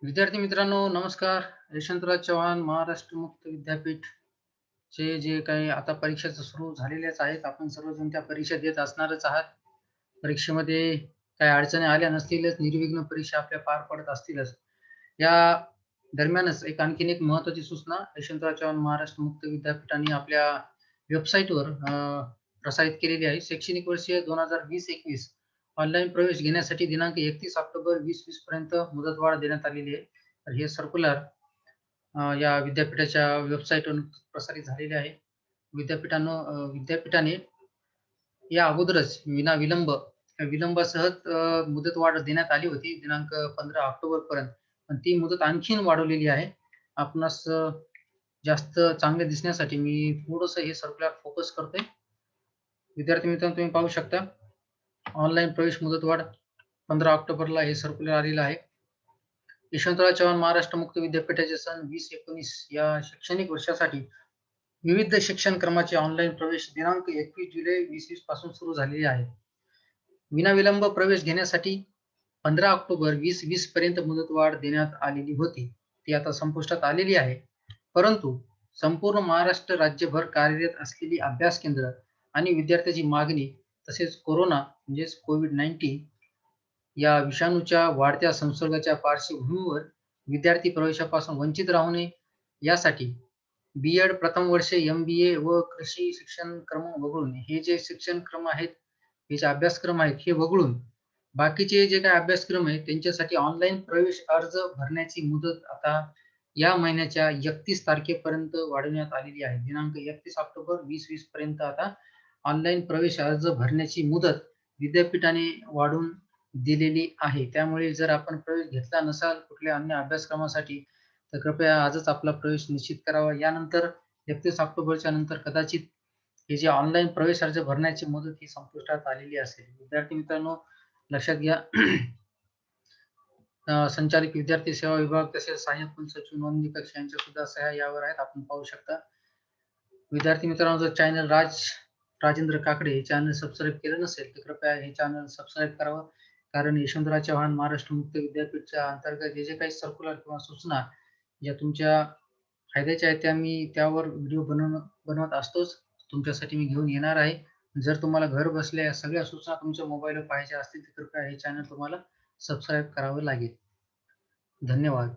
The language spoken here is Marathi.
विद्यार्थी मित्रांनो, नमस्कार. यशवंतराव चव्हाण महाराष्ट्र मुक्त विद्यापीठ चे जे काही आता परीक्षा सुरू झालेल्याच आहेत. आपण सर्वजण त्या परीक्षा देत असणारच आहात. परीक्षेमध्ये काही अडचणी आल्या नसतीलच, निर्विघ्न परीक्षा आपल्या पार पडत असतीलच. या दरम्यानच आणखीन एक महत्त्वाची सूचना यशवंतराव चव्हाण महाराष्ट्र मुक्त विद्यापीठाने आपल्या वेबसाईटवर प्रसारित केलेली आहे. शैक्षणिक वर्ष 2020-21 ऑनलाईन प्रवेश घेण्यासाठी दिनांक 31 ऑक्टोबर 2020 पर्यंत मुदतवाढ देण्यात आलेली आहे. तर हे सर्क्युलर या विद्यापीठाच्या वेबसाईटवरून प्रसारित झालेले आहे. विद्यापीठाने या अगोदरच विलंबासह मुदतवाढ देण्यात आली होती दिनांक 15 ऑक्टोबर पर्यंत. पण ती मुदत आणखीन वाढवलेली आहे. आपणास जास्त चांगले दिसण्यासाठी मी थोडंसं हे सर्क्युलर फोकस करतोय. विद्यार्थी मित्रांनो, तुम्ही पाहू शकता ऑनलाईन प्रवेश मुदतवाढ 15 ऑक्टोबरला हे सर्क्युलर आलेलं आहे. यशवंतराव चव्हाण महाराष्ट्र मुक्त विद्यापीठाचे सन 2019 या शैक्षणिक वर्षासाठी विविध शिक्षण क्रमाचे ऑनलाईन प्रवेश दिनांक 21 जुलै 2020 पासून सुरू झालेले आहे. विनाविलंब प्रवेश घेण्यासाठी 15 ऑक्टोबर 2020 पर्यंत मुदतवाढ देण्यात आलेली होती. ती आता संपुष्टात आलेली आहे. परंतु संपूर्ण महाराष्ट्र राज्यभर कार्यरत असलेली अभ्यास केंद्र आणि विद्यार्थ्याची मागणी तसेच कोरोना म्हणजेच कोविड-19 या विषाणूच्या वाढत्या संसर्गाच्या पार्श्वभूमीवर विद्यार्थी प्रवेशापासून वंचित राहू नये यासाठी बी-एड प्रथम वर्ष, एम-बी-ए व कृषी शिक्षण क्रम वगळून हे जे शिक्षण क्रम आहेत, हे जे अभ्यासक्रम आहेत हे वगळून बाकीचे जे काही अभ्यासक्रम आहेत त्यांच्यासाठी ऑनलाईन प्रवेश अर्ज भरण्याची मुदत आता या महिन्याच्या 31 तारखेपर्यंत वाढवण्यात आलेली आहे. दिनांक 31 ऑक्टोबर 2020 पर्यंत आता ऑनलाईन प्रवेश अर्ज भरण्याची मुदत विद्यापीठाने वाढवून दिलेली आहे. त्यामुळे जर आपण प्रवेश घेतला नसाल कुठल्या अन्य अभ्यासक्रमासाठी, तर कृपया आजच आपला प्रवेश निश्चित करावा. यानंतर 31 ऑक्टोबरच्या नंतर कदाचित हे जे ऑनलाईन प्रवेश अर्ज भरण्याची मुदत ही संपुष्टात आलेली असेल. विद्यार्थी मित्रांनो, लक्षात घ्या. संचालक विद्यार्थी सेवा विभाग तसेच सहाय्यक कुलसचिव नोंदणी कक्ष यांच्या सुद्धा सह्या यावर आहेत. आपण पाहू शकता. विद्यार्थी मित्रांनो, जर चॅनल राजेंद्र काकडे हे चॅनल सबस्क्राईब केलं नसेल तर कृपया हे चॅनल सबस्क्राईब करावं. कारण यशवंतराव चव्हाण महाराष्ट्र मुक्त विद्यापीठच्या अंतर्गत जे काही सर्क्युलर किंवा सूचना ज्या तुमच्या फायद्याच्या आहेत त्या मी त्यावर व्हिडिओ बनवत असतोच. तुमच्यासाठी मी घेऊन येणार आहे. जर तुम्हाला घर बसल्या या सगळ्या सूचना तुमच्या मोबाईलवर पाहायच्या असतील तर कृपया हे चॅनल तुम्हाला सबस्क्राईब करावं लागेल. धन्यवाद.